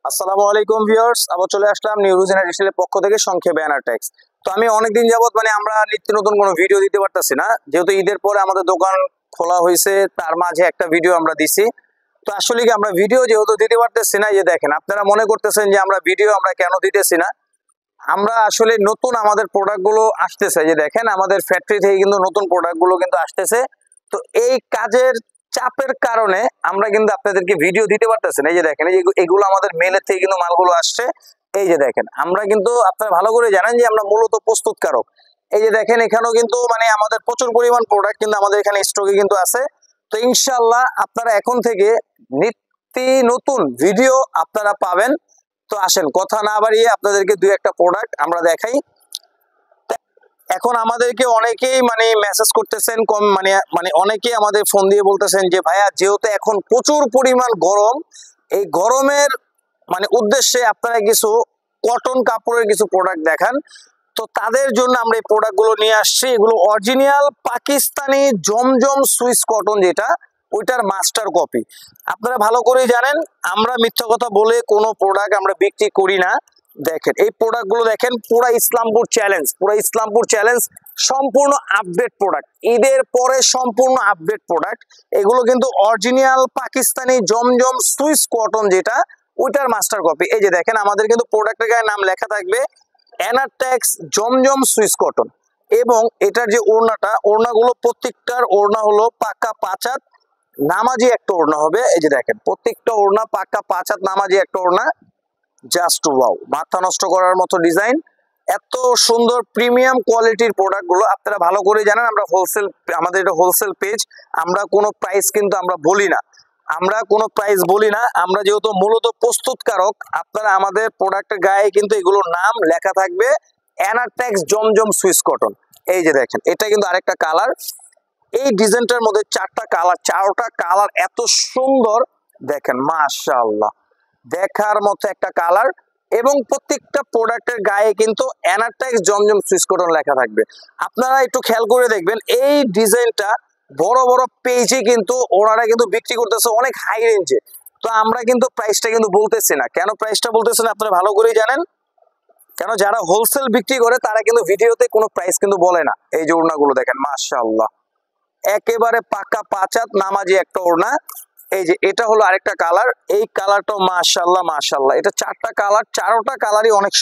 আসসালামু আলাইকুম ভিউয়ার্স, আবার চলে আসলাম নিউরোজেন এডিশনের পক্ষ থেকে সংক্ষেপে অ্যানাটেক্স। তো আমি অনেকদিন যাবত আমরা নিত্য নতুন কোনো ভিডিও দিতে পারতেছি না, যেহেতু ঈদের পরে আমাদের দোকান খোলা হয়েছে, তার মাঝে একটা ভিডিও আমরা দিছি। তো আসলে কি আমরা ভিডিও যেহেতু দিতে পারতেছি না, যে দেখেন আপনারা মনে করতেছেন যে আমরা ভিডিও কেন দিতেছি না। আমরা আসলে নতুন আমাদের প্রোডাক্ট গুলো আসতেছে, যে দেখেন আমাদের ফ্যাক্টরি থেকে কিন্তু নতুন প্রোডাক্ট গুলো কিন্তু আসতেছে। তো এই কাজের চাপের কারণে আমরা কিন্তু আপনাদেরকে ভিডিও দিতে পারতেছি না। এই যে দেখেন, এগুলো আমাদের মেলের থেকে কিন্তু মালগুলো আসছে। এই যে দেখেন, আমরা কিন্তু আপনারা ভালো করে জানেন যে আমরা মূলত প্রস্তুতকারক। এই যে দেখেন, এখানেও কিন্তু আমাদের প্রচুর পরিমাণ প্রোডাক্ট কিন্তু আমাদের এখানে স্টকে কিন্তু আছে। তো ইনশাআল্লাহ আপনারা এখন থেকে নিত্য নতুন ভিডিও আপনারা পাবেন। তো আসেন কথা না বাড়িয়ে আপনাদেরকে দুই একটা প্রোডাক্ট আমরা দেখাই। এখন আমাদেরকে অনেকেই মেসেজ করতেছেন, কম অনেকেই আমাদের ফোন দিয়ে বলতেছেন যে ভাইয়া, যেহেতু এখন প্রচুর পরিমাণ গরম, এই গরমের উদ্দেশ্যে আপনারা কিছু কটন কাপড়ের কিছু প্রোডাক্ট দেখান। তো তাদের জন্য আমরা এই প্রোডাক্ট গুলো নিয়ে আসছি। এগুলো অরিজিনাল পাকিস্তানি জমজম সুইস কটন, যেটা ওইটার মাস্টার কপি। আপনারা ভালো করে জানেন আমরা মিথ্যা কথা বলে কোনো প্রোডাক্ট আমরা বিক্রি করি না। দেখেন এই প্রোডাক্ট গুলো দেখেন, পুরা ইসলামপুর চ্যালেঞ্জ, সম্পূর্ণ আপডেট প্রোডাক্ট, ঈদের পরে সম্পূর্ণ আপডেট প্রোডাক্ট। এগুলো কিন্তু অরিজিনাল পাকিস্তানি জমজম সুইস কটন, যেটা ওইটার মাস্টার কপি। এই যে দেখেন, আমাদের কিন্তু প্রোডাক্টের গায়ে নাম লেখা থাকবে অ্যানাটেক্স জমজম সুইস কটন। এবং এটার যে ওড়নাগুলো প্রত্যেকটার ওড়না হলো পাক্কা 5 হাত নামাজি একটা ওড়না হবে। এই যে দেখেন, প্রত্যেকটা ওড়না পাক্কা 5 হাত নামাজি একটা ওড়না। জাস্ট ওয়াও, মাথা নষ্ট করার মতো ডিজাইন, এত সুন্দর প্রিমিয়াম কোয়ালিটির প্রোডাক্ট গুলো। আপনারা ভালো করে জানেন আমরা হোলসেল, আমাদের এটা হোলসেল পেজ। আমরা কোনো প্রাইস কিন্তু আমরা বলি না, আমরা যেহেতু মূলত প্রস্তুতকারক। আপনারা আমাদের প্রোডাক্টের গায়ে কিন্তু এগুলোর নাম লেখা থাকবে অ্যানাটেক্স জমজম সুইস কটন। এই যে দেখেন, এটা কিন্তু আরেকটা কালার। এই ডিজাইনটার মধ্যে চারটা কালার এত সুন্দর, দেখেন মাশাআল্লাহ, দেখার মতো একটা কালার। এবং প্রত্যেকটা প্রোডাক্টের গায়ে কিন্তু অ্যানাটেক্স জমজম সুইস কটন লেখা থাকবে। আপনারা একটু খেয়াল করে দেখবেন, এই ডিজাইনটা বড় বড় পেজে কিন্তু ওনারা কিন্তু বিক্রি করতেছে অনেক হাই রেঞ্জে। তো আমরা কিন্তু প্রাইসটা কিন্তু বলতেছি না। কেন প্রাইসটা বলতেছি না আপনারা ভালো করেই জানেন, কেন যারা হোলসেল বিক্রি করে তারা কিন্তু ভিডিওতে কোনো প্রাইস কিন্তু বলে না। এই যে ওড়নাগুলো দেখেন মাশাআল্লাহ, একেবারে পাক্কা 5 হাত নামাজি একটা ওড়না। এই যে এটা হলো আরেকটা কালার, এই কালারটাও মাশাআল্লাহ, এটা চারোটা কালারই অনেক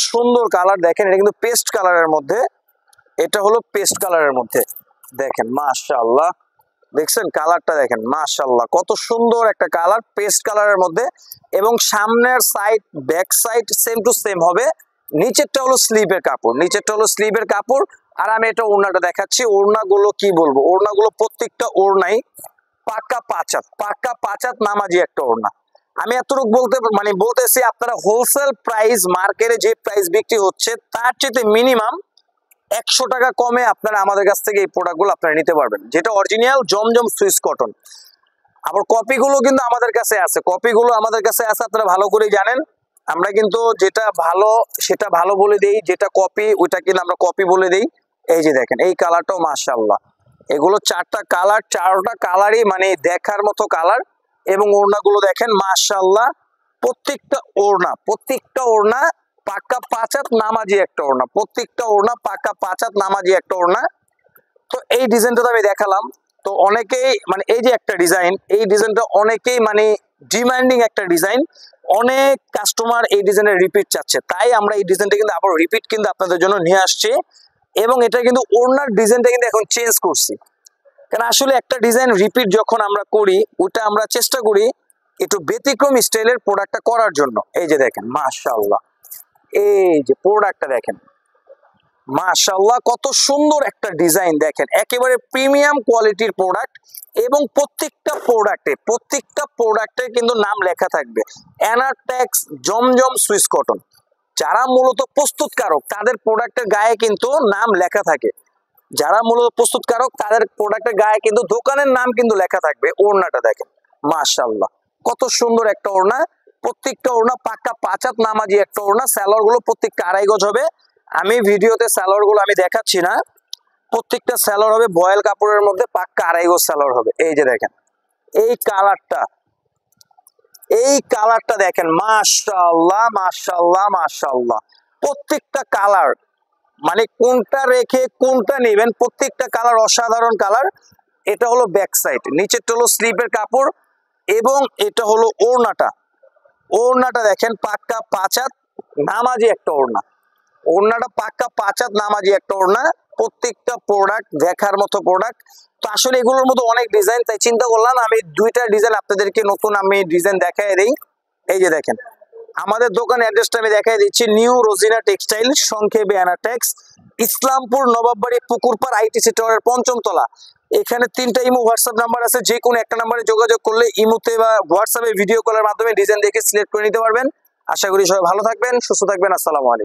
সুন্দর, কালার দেখেন। এটা কিন্তু পেস্ট কালারের মধ্যে, এটা হলো পেস্ট কালারের মধ্যে। দেখেন মাশাআল্লাহ, দেখছেন কালারটা, দেখেন মাশাআল্লাহ কত সুন্দর একটা কালার, পেস্ট কালারের মধ্যে। এবং সামনের side back side same to same হবে। নিচেরটা হলো স্লিভের কাপড়, আর আমি এটা ওড়নাটা দেখাচ্ছি। ওড়নাগুলো কি বলবো, ওড়নাগুলো প্রত্যেকটা ওড়নাই পাক্কা 5 হাত নামাজি একটা ওড়না। আমি এতটুকু বলতেছি, আপনারা হোলসেল প্রাইস, মার্কেটে যে প্রাইস বিক্রি হচ্ছে তার চেয়ে মিনিমাম 100 টাকা কমে আপনারা আমাদের কাছ থেকে এই প্রোডাক্টগুলো আপনারা নিতে পারবেন, যেটা অরিজিনাল জমজম সুইস কটন। আবার কপিগুলো কিন্তু আমাদের কাছে আছে, আপনারা ভালো করে জানেন। আমরা কিন্তু যেটা ভালো সেটা ভালো বলে দেই, যেটা কপি ওইটা কিন্তু আমরা কপি বলে দেই। এই যে দেখেন, এই কালারটাও মাশাআল্লাহ, এগুলো চারটা কালারই দেখার মতো কালার। এবং ওড়নাগুলো দেখেন মাশাআল্লাহ, প্রত্যেকটা ওড়না পাক্কা 5 হাত নামাজি একটা ওড়না, তো এই ডিজাইনটা তো আমি দেখালাম। তো অনেকেই এই যে একটা ডিজাইন, এই ডিজাইনটা অনেকেই ডিমান্ডিং একটা ডিজাইন, অনেক কাস্টমার এই ডিজাইনের রিপিট চাচ্ছে, তাই আমরা এই ডিজাইনটা কিন্তু আবার রিপিট কিন্তু আপনাদের জন্য নিয়ে আসছি। এবং এটা কিন্তু ওড়নার ডিজাইনটা কিন্তু এখন চেঞ্জ করছি, কারণ আসলে একটা ডিজাইন রিপিট যখন আমরা করি, ওটা আমরা চেষ্টা করি একটু ব্যতিক্রম স্টাইলের প্রোডাক্টটা করার জন্য। এই যে দেখেন মাশাআল্লাহ, এই যে প্রোডাক্টটা দেখেন মাশাআল্লাহ, কত সুন্দর একটা ডিজাইন, দেখেন একেবারে প্রিমিয়াম কোয়ালিটির প্রোডাক্ট। এবং প্রত্যেকটা প্রোডাক্টে কিন্তু নাম লেখা থাকবে অ্যানাটেক্স জমজম সুইস কটন। যারা মূলত প্রস্তুতকারক তাদের প্রোডাক্টের গায়ে কিন্তু নাম লেখা থাকে, তাদের প্রোডাক্টের গায়ে কিন্তু দোকানের নাম কিন্তু লেখা থাকবে। ওড়নাটা দেখেন মাশাআল্লাহ, কত সুন্দর একটা ওড়না, প্রত্যেকটা ওড়না পাক্কা 5 হাত নামাজি একটা ওড়না। স্যালোয়ার গুলো প্রত্যেকটা 2.5 গজ হবে। আমি ভিডিওতে স্যালোয়ার গুলো আমি দেখাচ্ছি না, প্রত্যেকটা স্যালোয়ার হবে ভয়েল কাপড়ের মধ্যে, পাক্কা 2.5 গজ স্যালোয়ার হবে। এই যে দেখেন, এই কালারটা এই কালারটা দেখেন, মাশাআল্লাহ মাশাআল্লাহ মাশাআল্লাহ, প্রত্যেকটা কালার মানে কোনটা রেখে কোনটা নেবেন, প্রত্যেকটা কালার অসাধারণ কালার। এটা হলো ব্যাক সাইড, নিচেরটা হলো স্লিপের কাপড় এবং এটা হলো ওড়নাটা। ওড়নাটা দেখেন পাক্কা 5 হাত নামাজি একটা ওড়না, ওড়নাটা পাক্কা 5 হাত নামাজি একটা ওড়না। প্রত্যেকটা প্রোডাক্ট দেখার মতো প্রোডাক্ট। তো আসলে এগুলোর মতো অনেক ডিজাইন, তাই চিন্তা করলাম আমি দুইটা ডিজাইন আপনাদেরকে নতুন আমি ডিজাইন দেখাই দেই। এই যে দেখেন আমাদের দোকান অ্যাড্রেসটা আমি দেখাই দিচ্ছি, নিউ রোজিনা টেক্সটাইল, সংক্ষেপে অ্যানাটেক্স, ইসলামপুর নবাববাড়ি পুকুরপাড় আইটিসি টাওয়ারের 5ম তলা। এখানে 3টা ইমো হোয়াটসঅ্যাপ নাম্বার আছে, যে কোনো একটা নাম্বারে যোগাযোগ করলে ইমোতে বা হোয়াটসঅ্যাপে ভিডিও কলের মাধ্যমে ডিজাইন দেখে সিলেক্ট করে নিতে পারবেন। আশা করি সবাই ভালো থাকবেন, সুস্থ থাকবেন। আসসালামু আলাইকুম।